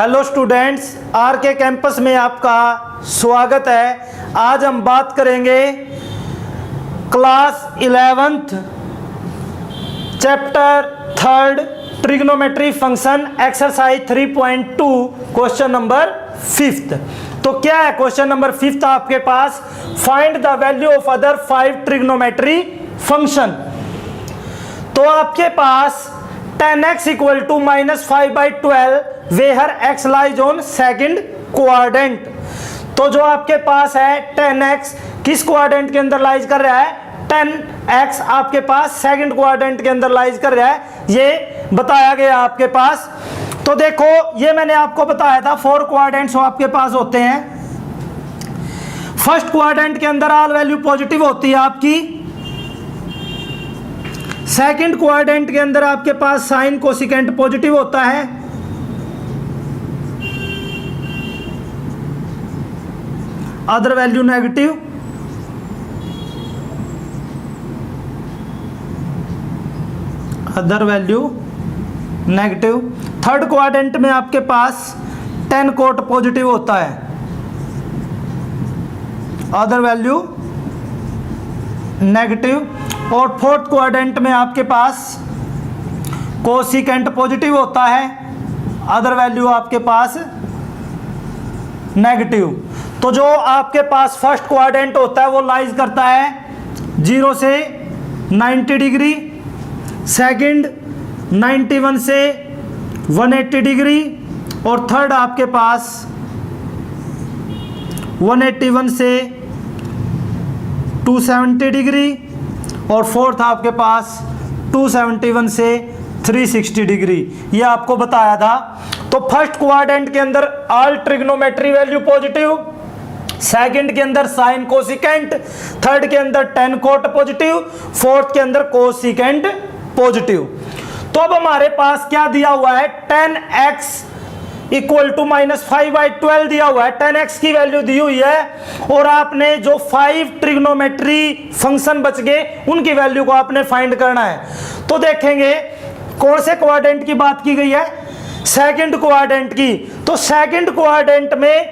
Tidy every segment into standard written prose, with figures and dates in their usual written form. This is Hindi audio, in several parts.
Hello students, R K campus में आपका स्वागत है। आज हम बात करेंगे class 11th chapter 3 trigonometry function exercise 3.2 question number 5th। तो क्या है क्वेश्चन नंबर 5th आपके पास? Find the value of other 5 trigonometry function. तो आपके पास 10x equal to -5/12 where x lies on second quadrant. तो जो आपके पास है 10x किस क्वाड्रेंट के अंदर लाइज कर रहा है? 10x आपके पास सेकंड क्वाड्रेंट के अंदर लाइज कर रहा है, ये बताया गया आपके पास। तो देखो, ये मैंने आपको बताया था 4 क्वाड्रेंट्स आपके पास होते हैं। फर्स्ट क्वाड्रेंट के अंदर ऑल वैल्यू पॉजिटिव होती है आपकी। सेकंड क्वाड्रेंट के अंदर आपके पास साइन कोसिकेंट पॉजिटिव होता है। Other value negative. Other value negative. Third quadrant में आपके पास 10 कोट पॉजिटिव होता है। Other value negative. और फोर्थ क्वाड्रेंट में आपके पास कोसिकेंट पॉजिटिव होता है। अदर वैल्यू आपके पास नेगेटिव। तो जो आपके पास फर्स्ट क्वाड्रेंट होता है वो लाइज करता है 0 से 90 डिग्री, सेकंड 91 से 180 डिग्री, और थर्ड आपके पास 181 से 270 डिग्री, और फोर्थ आपके पास 271 से 360 डिग्री। ये आपको बताया था। तो फर्स्ट क्वाड्रेंट के अंदर all trigonometry value positive, second के अंदर साइन कोसिकेंट, थर्ड के अंदर 10 कोट पॉजिटिव, फोर्थ के अंदर कोसिकेंट पॉजिटिव। तो अब हमारे पास क्या दिया हुआ है? 10x इक्वल टू -5/12 दिया हुआ है। 10x की वैल्यू दी हुई है और आपने जो 5 ट्रिग्नोमेट्री फंक्शन बच गए उनकी वैल्यू को आपने फाइंड करना है। तो देखेंगे कौन से क्वाड्रेंट की बात की गई है? सेकंड क्वाड्रेंट की। तो सेकंड क्वाड्रेंट में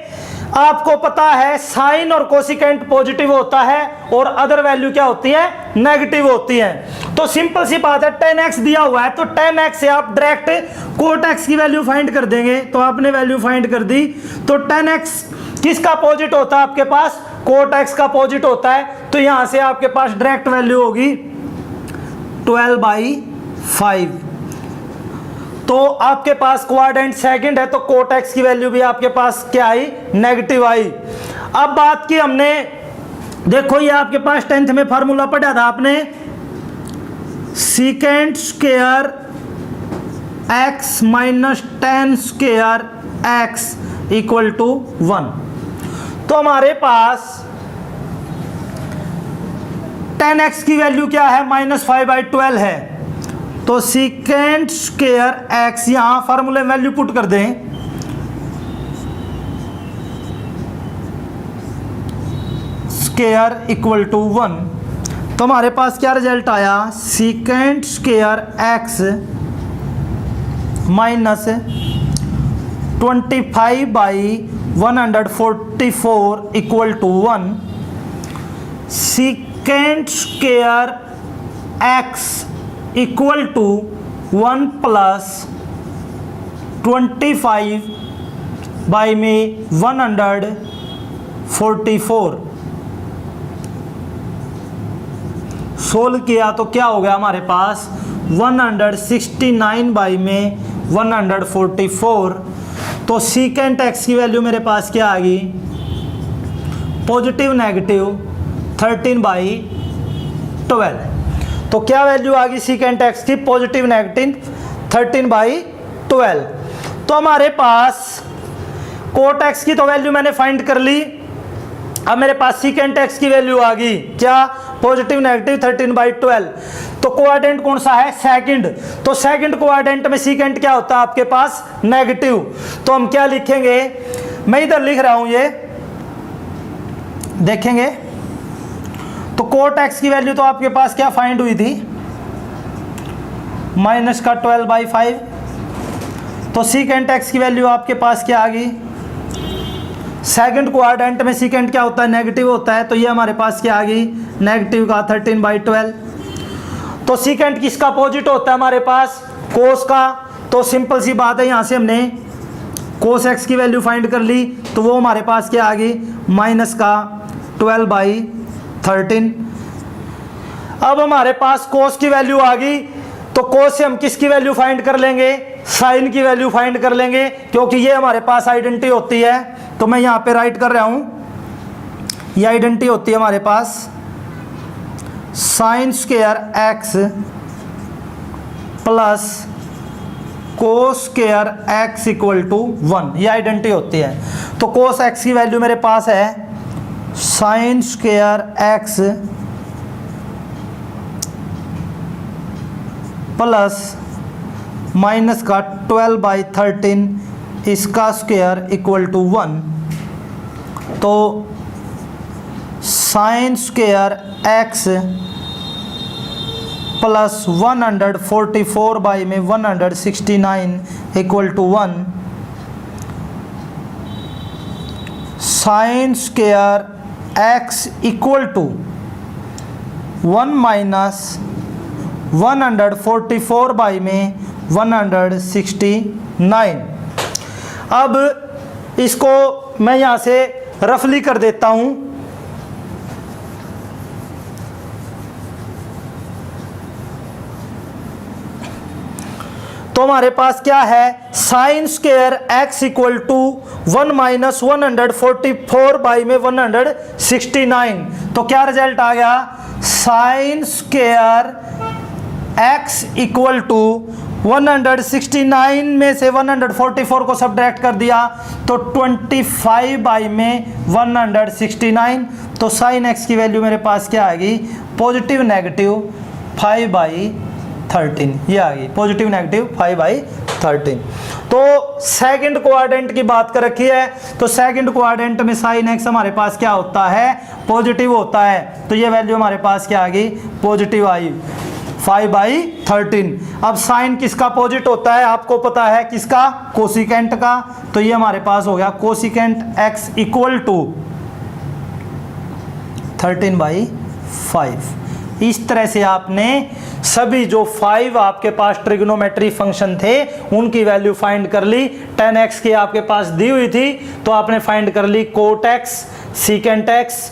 आपको पता है साइन और कोसिकेंट पॉजिटिव होता है और अदर वैल्यू क्या होती है? नेगेटिव होती है। तो सिंपल सी बात है, 10x दिया हुआ है तो 10x से आप डायरेक्ट कोट x की वैल्यू फाइंड कर देंगे। तो आपने वैल्यू फाइंड कर दी। तो 10x किसका अपोजिट होता है आपके पास? कोट x का अपोजिट होता है। तो यहां से आपके पास डायरेक्ट वैल्यू होगी 12/5। तो आपके पास क्वाड्रेंट सेकंड है तो कोट x की वैल्यू भी आपके पास क्या आई? नेगेटिव आई। अब बात की हमने, देखो ये आपके पास 10th में फार्मूला पढ़ा था आपने, secant square x minus 10 square x equal to 1। तो हमारे पास 10x की वैल्यू क्या है? -5/12 है। तो सीकेंट स्क्वायर x यहां फार्मूले वैल्यू पुट कर दें, स्क्वायर इक्वल टू 1। तो हमारे पास क्या रिजल्ट आया? Secant square x minus 25/144 equal to 1। Secant square x equal to 1 plus 25/144। Solve किया तो क्या हो गया हमारे पास? 169/144। तो सीकेंट x की वैल्यू मेरे पास क्या आ गई? Positive negative 13/12। तो क्या वैल्यू आ गई सीकेंट x की? Positive negative 13/12। तो हमारे पास कोट x की तो वैल्यू मैंने फाइंड कर ली। अब मेरे पास सीकेंट x की वैल्यू आ गई क्या? Positive negative 13/12। तो क्वाड्रेंट कौन सा है? सेकंड। तो सेकंड क्वाड्रेंट में सीकेंट क्या होता है आपके पास? नेगेटिव। तो हम क्या लिखेंगे? मैं इधर लिख रहा हूं, ये देखेंगे। तो कोट x की वैल्यू तो आपके पास क्या फाइंड हुई थी? माइनस का 12/5 तो सीकेंट एक्स की वैल्यू आपके पास क्या आ गई, सेकंड क्वाड्रेंट में सीकेंट क्या होता है, नेगेटिव होता है, तो ये हमारे पास क्या आ गई, नेगेटिव का 13/12। तो सीकेंट किसका अपोजिट होता है हमारे पास, कोस का। तो सिंपल सी बात है, यहाँ से हमने कोस एक्स की वैल्यू फाइंड कर ली, तो वो हमारे पास क्या आ गई, माइनस का 12/13। अब हमारे पास कोस की वैल्यू आ गई, तो कोस से हम किसकी वैल्यू फाइंड कर लेंगे, साइन की वैल्यू फाइंड कर लेंगे, क्योंकि ये हमारे पास आइडेंटिटी होती है। तो मैं यहाँ पे राइट कर रहा हूँ, ये आइडेंटिटी होती है हमारे पास sine square x plus cos square x equal to 1, ये आइडेंटिटी होती है। तो कोस एक्स की वैल्यू मेरे पास है sine square x plus minus का 12/13 इसका स्क्वायर इक्वल टू 1। तो sine square x plus 144/169 equal to 1, sine square x equal to 1 minus 144/169। अब इसको मैं यहाँ से रफली कर देता हूँ। तो हमारे पास क्या है, sine square x equal to 1 minus 144/169। तो क्या रिजल्ट आ गया, sine square x equal to 169 में से 144 को सब्ट्रैक्ट कर दिया तो 25/169। तो साइन एक्स की वैल्यू मेरे पास क्या आ गई, पॉजिटिव नेगेटिव 5/13, ये आ गई पॉजिटिव नेगेटिव 5/13। तो सेकंड क्वाड्रेंट की बात कर रखी है, तो सेकंड क्वाड्रेंट में साइन एक्स हमारे पास क्या होता है, पॉजिटिव होता है। तो ये वैल्यू हमारे पास क्या आ गई, पॉजिटिव आई 5/13। अब साइन किसका अपोजिट होता है, आपको पता है किसका, कोसिकेंट का। तो ये हमारे पास हो गया कोसिकेंट एक्स इक्वल टू 13/5। इस तरह से आपने सभी जो 5 आपके पास ट्रिग्नोमेट्री फंक्शन थे उनकी वैल्यू फाइंड कर ली। 10x की आपके पास दी हुई थी तो आपने फाइंड कर ली cot X, secant X,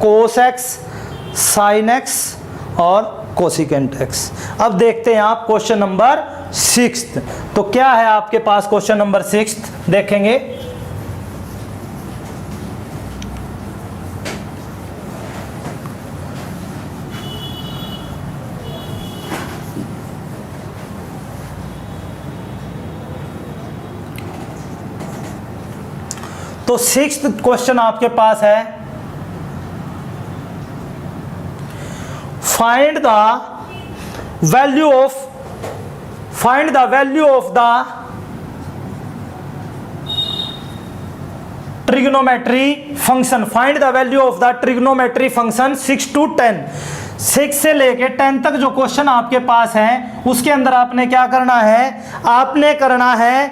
cos X, sine X और कोसिकेंट एक्स। अब देखते हैं आप क्वेश्चन नंबर 6। तो क्या है आपके पास क्वेश्चन नंबर 6 देखेंगे। तो 6th क्वेश्चन आपके पास है, find the value of the trigonometry function. Find the value of the trigonometry function 6 to 10। 6 से लेके 10 तक जो क्वेश्चन आपके पास है उसके अंदर आपने क्या करना है, आपने करना है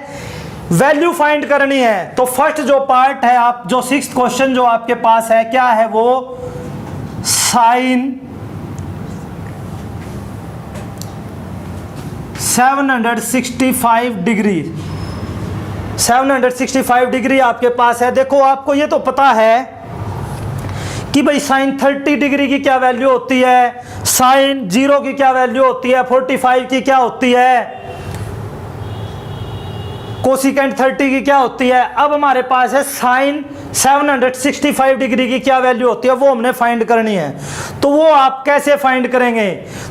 वैल्यू फाइंड करनी है। तो फर्स्ट जो पार्ट है, आप जो 6th क्वेश्चन जो आपके पास है क्या है, वो साइन 765 डिग्री 765 डिग्री आपके पास है। देखो आपको ये तो पता है कि भाई साइन 30 डिग्री की क्या वैल्यू होती है, साइन 0 की क्या वैल्यू होती है, 45 की क्या होती है, कोसिकेंट 30 की क्या होती है। अब हमारे पास है साइन 765 डिग्री की क्या वैल्यू होती है, वो हमने फाइंड करनी है। तो वो आप कैसे फाइंड करेंगे,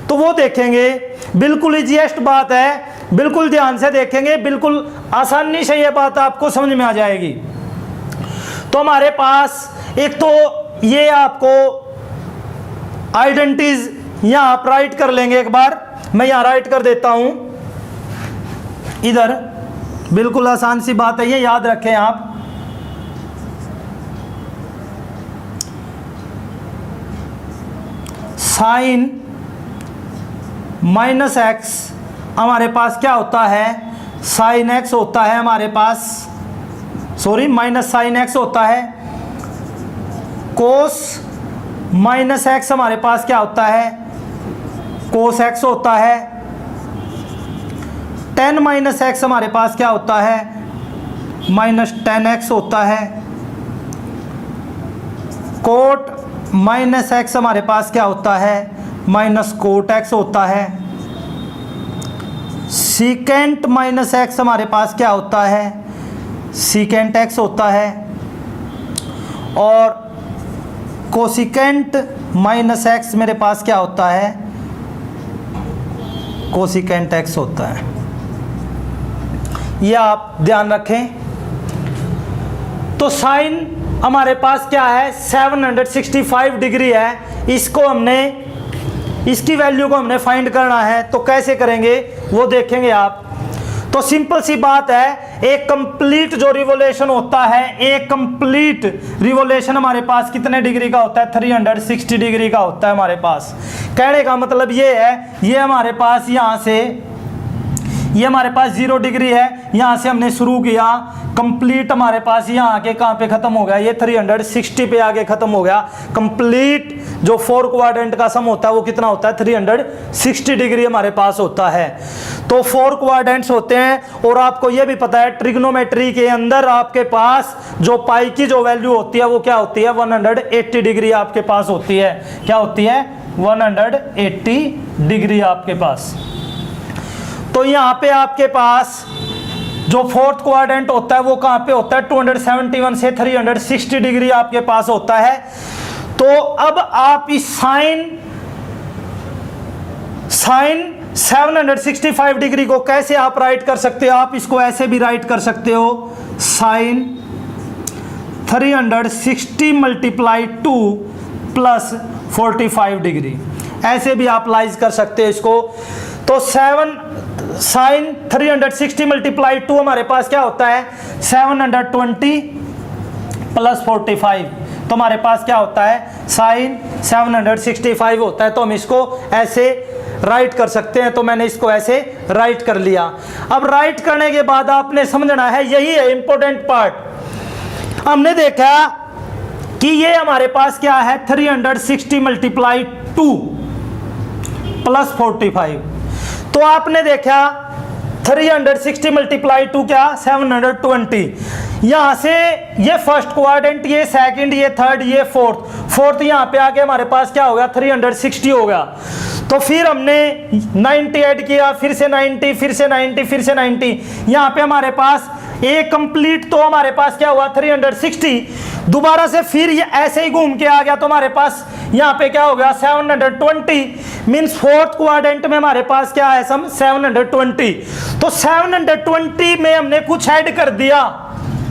तो वो देखेंगे। बिल्कुल इजीएस्ट बात है, बिल्कुल ध्यान से देखेंगे, बिल्कुल आसानी से ये बात आपको समझ में आ जाएगी। तो हमारे पास एक तो ये आपको आइडेंटिटीज यहां आप राइट कर लेंगे। एक बार मैं यहां राइट कर देता हूं इधर, बिल्कुल आसान सी बात है, ये याद रखें आप। साइन -x हमारे पास क्या होता है, साइन एक्स होता है हमारे पास, सॉरी माइनस साइन एक्स होता है, कोस माइनस एक्स हमारे पास क्या होता है, कोस एक्स होता है, टेन माइनस एक्स हमारे पास क्या होता है, माइनस टेन एक्स होता है, कोट माइनस एक्स हमारे पास क्या होता है, माइनस कोट एक्स होता है, सीकेंट माइनस एक्स हमारे पास क्या होता है, सीकेंट एक्स होता है, और कोसिकेंट माइनस एक्स मेरे पास क्या होता है, कोसिकेंट एक्स होता है। ये आप ध्यान रखें। तो साइन हमारे पास क्या है, 765 डिग्री है, इसको हमने, इसकी वैल्यू को हमने फाइंड करना है। तो कैसे करेंगे वो देखेंगे आप। तो सिंपल सी बात है, एक कंप्लीट जो रिवोल्यूशन होता है, एक कंप्लीट रिवोल्यूशन हमारे पास कितने डिग्री का होता है, 360 डिग्री का होता है हमारे पास। कहने का मतलब ये है, ये हमारे पास यहाँ से, ये हमारे पास 0 डिग्री है, यहाँ से हमने शुरू किया, कंप्लीट हमारे पास यहाँ आके कहाँ पे खत्म हो गया, ये 360 पे आके खत्म हो गया। कंप्लीट जो 4 क्वाड्रेंट का सम होता है वो कितना होता है, 360 डिग्री हमारे पास होता है। तो 4 क्वाड्रेंट्स होते हैं। और आपको ये भी पता है ट्रिग्नोमेट्री के अंदर आपके पास जो पाई की जो वैल्यू होती है वो क्या होती है, 180 डिग्री आपके पास होती है। क्या होती है, 180 डिग्री आपके पास। तो यहाँ पे आपके पास जो 4th क्वाड्रेंट होता है वो कहाँ पे होता है, 271 से 360 डिग्री आपके पास होता है। तो अब आप इस साइन 765 डिग्री को कैसे आप राइट कर सकते हो, आप इसको ऐसे भी राइट कर सकते हो, साइन 360 मल्टीप्लाई 2 प्लस 45 डिग्री, ऐसे भी आप लाइज कर सकते हो इसको। तो साइन 360 मल्टीप्लाई 2 हमारे पास क्या होता है, 720 प्लस 45, तो हमारे पास क्या होता है, साइन 765 होता है। तो हम इसको ऐसे राइट कर सकते हैं। तो मैंने इसको ऐसे राइट कर लिया। अब राइट करने के बाद आपने समझना है, यही है इंपॉर्टेंट पार्ट। हमने देखा कि ये हमारे पास क्या है, 360 मल्टीप्लाई 2 प्लस 45। तो आपने देखा 360 मल्टीप्लाई 2 क्या, 720। यहां से ये फर्स्ट क्वाड्रेंट, ये सेकंड, ये थर्ड, ये फोर्थ यहां पे आके हमारे पास क्या हो गया, 360 हो गया। तो फिर हमने 90 ऐड किया, फिर से 90, फिर से 90, फिर से 90। यहां पे हमारे पास एक कंप्लीट, तो हमारे पास क्या हुआ 360। दोबारा से फिर ये ऐसे ही घूम के आ गया, तो हमारे पास यहाँ पे क्या हो गया 720। मीन्स 4th क्वाड्रेंट में हमारे पास क्या है, सम 720। तो 720 में हमने कुछ ऐड कर दिया,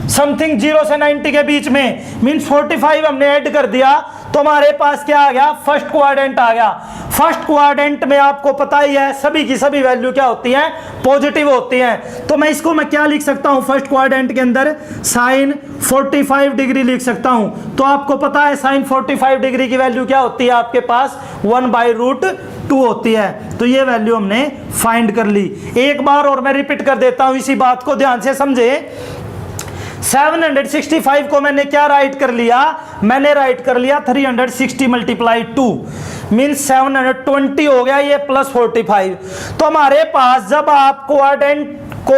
समथिंग 0 से 90 के बीच में, मीन्स 45 हमने ऐड कर दिया। तो हमारे पास क्या आ गया, फर्स्ट क्वाड्रेंट आ गया। फर्स्ट क्वाड्रेंट में आपको पता ही है सभी की सभी वैल्यू क्या होती हैं, पॉजिटिव होती हैं। तो मैं इसको क्या लिख सकता हूं, फर्स्ट क्वाड्रेंट के अंदर साइन 45 डिग्री लिख सकता हूं। तो आपको पता है साइन 45 डिग्री की वैल्यू क्या होती है, आपके पास 1/√2 होती है। तो ये वैल्यू हमने फाइंड कर ली। एक बार और मैं रिपीट कर देता हूं, इसी बात को ध्यान से समझे। 765 को मैंने क्या राइट कर लिया, मैंने राइट कर लिया 360 मल्टीप्लाई 2 मीन्स 720 हो गया, ये प्लस 45। तो हमारे पास जब आप क्वाड्रेंट को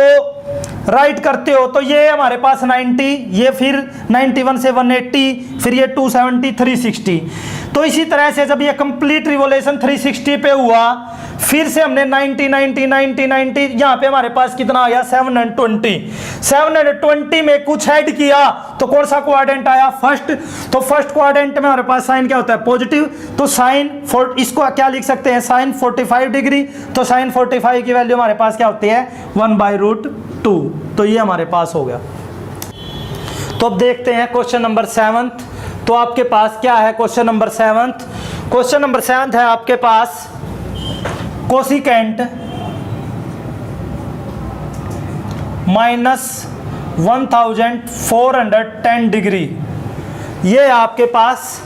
राइट करते हो तो ये हमारे पास 90, ये फिर 91 से 180, फिर ये 270, 360। तो इसी तरह से जब ये कंप्लीट रिवोल्यूशन 360 पे हुआ, फिर से हमने 90 90 90 90, यहाँ पे हमारे पास कितना आ गया 720 में कुछ ऐड किया तो कौन सा क्वाड्रेंट आया, फर्स्ट। तो फर्स्ट क्वाड्रेंट में हमारे पास साइन क्या होता है, पॉजिटिव। तो साइन इसको क्या लिख सकते हैं, साइन 45 डिग्री। तो साइन 45 की वैल्यू हमारे पास क्या होती है 1/√2। तो ये हमारे पास हो गया। तो अब देखते हैं क्वेश्चन नंबर 7। तो आपके पास क्या है क्वेश्चन नंबर 7। क्वेश्चन नंबर 7 है आपके पास कोसिकेंट -1410 डिग्री, ये आपके पास।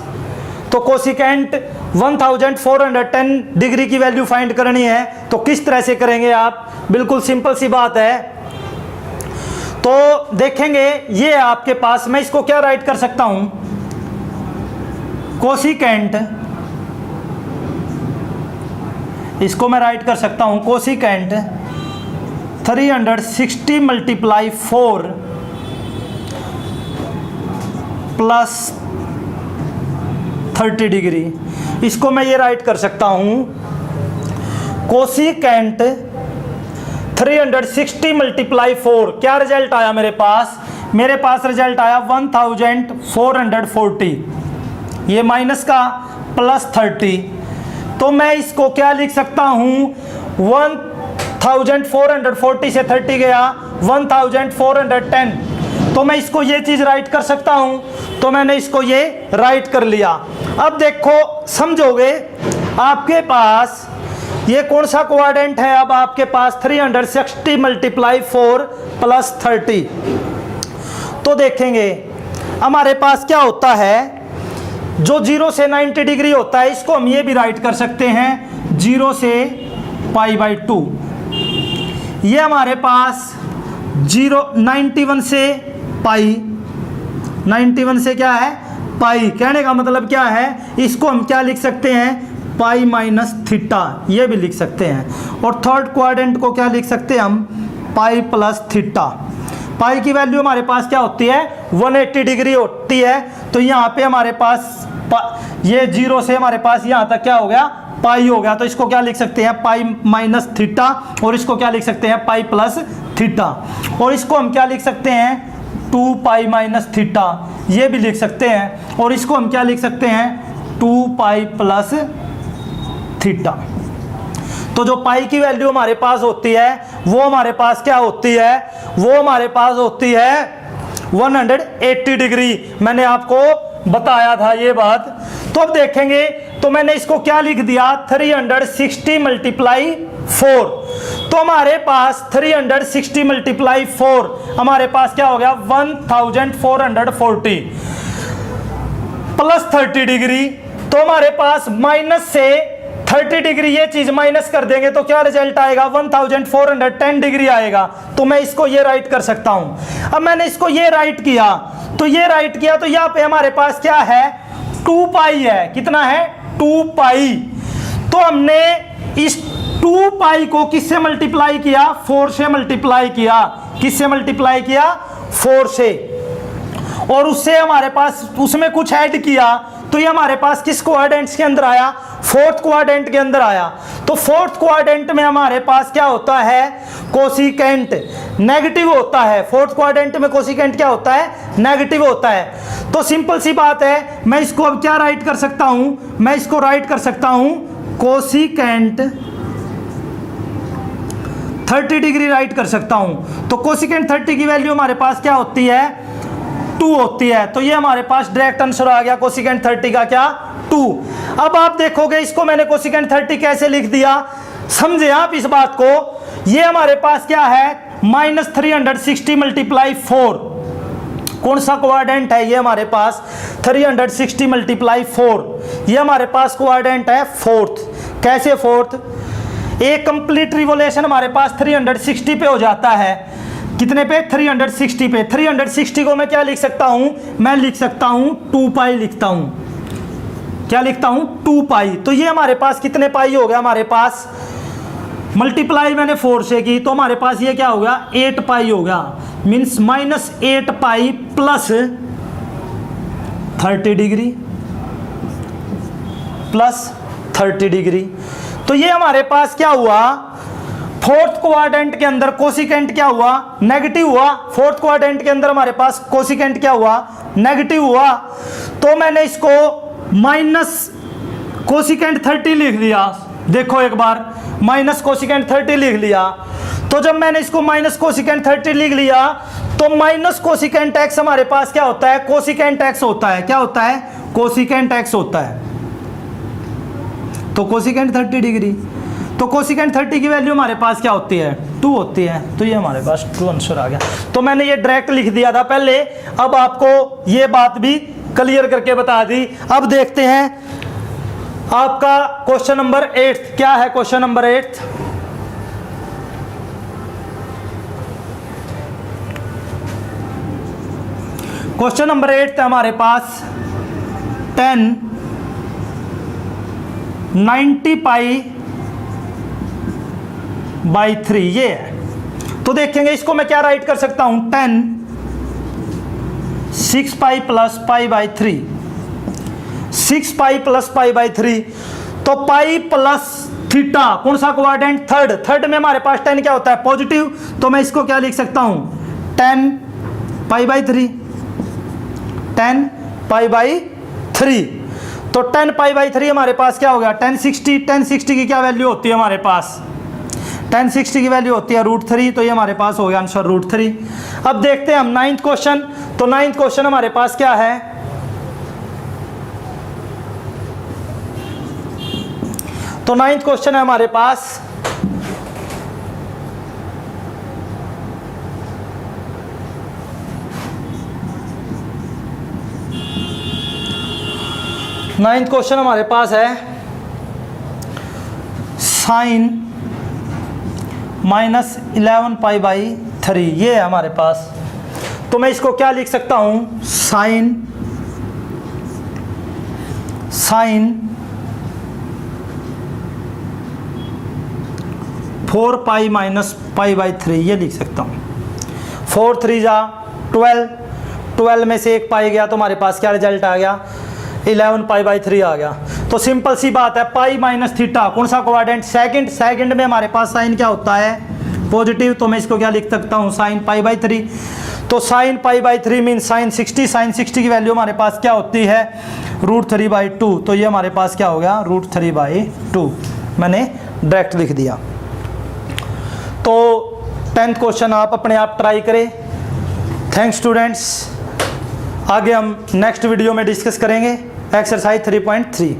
तो कोसिकेंट 1410 डिग्री की वैल्यू फाइंड करनी है। तो किस तरह से करेंगे आप, बिल्कुल सिंपल सी बात है। तो देखेंगे ये आपके पास, मैं इसको क्या राइट कर सकता हूं, कोसिकेंट, इसको मैं राइट कर सकता हूं कोसिकेंट 360 मल्टीप्लाई 4 प्लस 30 डिग्री। इसको मैं ये राइट कर सकता हूं कोसिकेंट 360 मल्टीप्लाई 4। क्या रिजल्ट आया मेरे पास? मेरे पास रिजल्ट आया 1440, ये माइनस का प्लस 30। तो मैं इसको क्या लिख सकता हूं, 1440 से 30 गया 1410। तो मैं इसको ये चीज राइट कर सकता हूं, तो मैंने इसको ये राइट कर लिया। अब देखो समझोगे, आपके पास ये कौन सा क्वाड्रेंट है, अब आपके पास 360 मल्टीप्लाई 4 प्लस 30। तो देखेंगे हमारे पास क्या होता है, जो 0 से 90 डिग्री होता है, इसको हम ये भी राइट कर सकते हैं 0 से π/2। ये हमारे पास 91 से पाई, 91 से क्या है पाई, कहने का मतलब क्या है, इसको हम क्या लिख सकते हैं पाई माइनस थीटा, ये भी लिख सकते हैं। और थर्ड क्वाड्रेंट को क्या लिख सकते हैं हम, पाई प्लस थीटा। पाई की वैल्यू हमारे पास क्या होती है 180 डिग्री होती है। तो यहाँ पे हमारे पास ये 0 से हमारे पास यहाँ तक क्या हो गया पाई हो गया। तो इसको क्या लिख सकते हैं पाई माइनस थीटा, और इसको क्या लिख सकते हैं पाई प्लस थीटा। और इसको हम क्या लिख सकते हैं 2 पाई माइनस थीटा, ये भी लिख सकते हैं। और इसको हम क्या लिख सकते हैं 2 पाई प्लस थीटा। तो जो पाई की वैल्यू हमारे पास होती है वो हमारे पास क्या होती है, वो हमारे पास होती है 180 डिग्री। मैंने आपको बताया था ये बात। तो अब देखेंगे, तो मैंने इसको क्या लिख दिया 360 मल्टीप्लाई 4। तो हमारे पास 360 मल्टीप्लाई 4 हमारे पास क्या हो गया 1440 प्लस 30 डिग्री। तो हमारे पास माइनस से 30 डिग्री ये चीज माइनस कर देंगे तो क्या रिजल्ट आएगा 1410 डिग्री आएगा। तो मैं इसको ये राइट कर सकता हूं। अब मैंने इसको ये राइट किया, तो ये राइट किया, तो यहां पे हमारे पास क्या है 2 पाई है। कितना है 2 पाई। तो हमने इस 2 पाई को किससे मल्टीप्लाई किया 4 से मल्टीप्लाई किया। किससे मल्टीप्लाई किया 4 से, और उससे हमारे पास उसमें कुछ ऐड किया। तो ये हमारे पास किस क्वाड्रेंट के अंदर आया फोर्थ क्वाड्रेंट के अंदर आया। तो फोर्थ क्वाड्रेंट में हमारे पास क्या होता है कोसिकेंट नेगेटिव होता है। फोर्थ क्वाड्रेंट में कोसिकेंट क्या होता है नेगेटिव होता है। तो सिंपल सी बात है, मैं इसको अब क्या राइट कर सकता हूं, मैं इसको राइट कर सकता हूं कोसिकेंट 30 डिग्री राइट कर सकता हूं। तो कोसिकेंट 30 की वैल्यू हमारे पास क्या होती है 2 होती है। तो ये हमारे पास डायरेक्ट आंसर आ गया कोसिकेंट 30 का क्या 2। अब आप देखोगे इसको मैंने कोसिकेंट 30 कैसे लिख दिया, समझे आप इस बात को। ये हमारे पास क्या है माइनस 360 मल्टीप्लाई 4। कौन सा क्वाड्रेंट है ये हमारे पास 360 मल्टीप्लाई 4। ये हमारे पास क्वाड्रेंट है फोर्थ। कैसे फोर्थ, एक कंप्लीट रिवोल्यूशन हमारे पास 360 पे हो जाता है। कितने पे 360 पे। 360 को मैं क्या लिख सकता हूं, मैं लिख सकता हूं 2 पाई लिखता हूं। क्या लिखता हूं 2 पाई। तो ये हमारे पास कितने पाई हो गया, हमारे पास मल्टीप्लाई मैंने 4 से की तो हमारे पास ये क्या हो गया 8 पाई हो गया। Means minus 8 pi plus 30 degree plus 30 degree. तो ये हमारे पास क्या हुआ फोर्थ क्वाड्रेंट के अंदर कोसिकेंट क्या हुआ नेगेटिव हुआ। फोर्थ क्वाड्रेंट के अंदर हमारे पास कोसिकेंट क्या हुआ नेगेटिव हुआ। तो मैंने इसको माइनस कोसिकेंट 30 लिख लिया। देखो एक बार माइनस कोसिकेंट 30 लिख लिया। तो जब मैंने इसको माइनस कोसिकेंट 30 लिख लिया तो माइनस कोसिकेंट एक्स हमारे पास क्या होता है कोसिकेंट एक्स होता है। क्या होता है कोसिकेंट एक्स होता है। तो कोसिकेंट 30 डिग्री, तो कोसिकेंट 30 की वैल्यू हमारे पास क्या होती है 2 होती है। तो ये हमारे पास 2 आंसर आ गया। तो मैंने ये डायरेक्ट लिख दिया था पहले, अब आपको ये बात भी क्लियर करके बता दी। अब देखते हैं आपका क्वेश्चन नंबर 8 क्या है। क्वेश्चन नंबर 8 क्वेश्चन नंबर 8 था हमारे पास 10 90 पाई बाई 3 ये है। तो देखेंगे इसको मैं क्या राइट कर सकता हूं, 10 6 pi plus pi by 3, 6 pi plus pi by 3, तो पाई प्लस थीटा कौन सा क्वाड्रेंट, थर्ड में हमारे पास 10 क्या होता है, पॉजिटिव, तो मैं इसको क्या लिख सकता हूं 10 पाई बाई 3, 10 पाई बाई 3, तो 10 पाई बाई 3 हमारे पास क्या हो गया 1060 की क्या वैल्यू होती है हमारे पास, 1060 की वैल्यू होती है √3, तो ये हमारे पास हो गया आंसर √3। अब देखते हैं हम 9th क्वेश्चन। तो 9th क्वेश्चन हमारे पास क्या है, तो 9th क्वेश्चन है हमारे पास 9th क्वेश्चन हमारे पास है साइन -11 पाई बाई 3, ये है हमारे पास। तो मैं इसको क्या लिख सकता हूं, sine 4 pi minus pi by 3 ये लिख सकता हूं। 4 3 जा 12 में से एक पाई गया तो हमारे पास क्या रिजल्ट आ गया 11 पाई बाई 3 आ गया। तो सिंपल सी बात है, पाई माइनस थीटा कौन सा क्वाड्रेंट, सेकंड में हमारे पास साइन क्या होता है पॉजिटिव, तो मैं इसको क्या लिख सकता हूँ साइन पाई बाई 3। तो sine pi by 3 mean sine 60 की वैल्यू हमारे पास क्या होती है √3/2, तो ये हमारे पास क्या हो गया √3/2, मैंने डायरेक्ट लिख दिया। तो 10th क्वेश्चन आप अपने आप ट्राई करें। थैंक्स स्टूडेंट्स, आगे हम नेक्स्ट वीडियो में डिस्कस करेंगे एक्सरसाइज 3.3।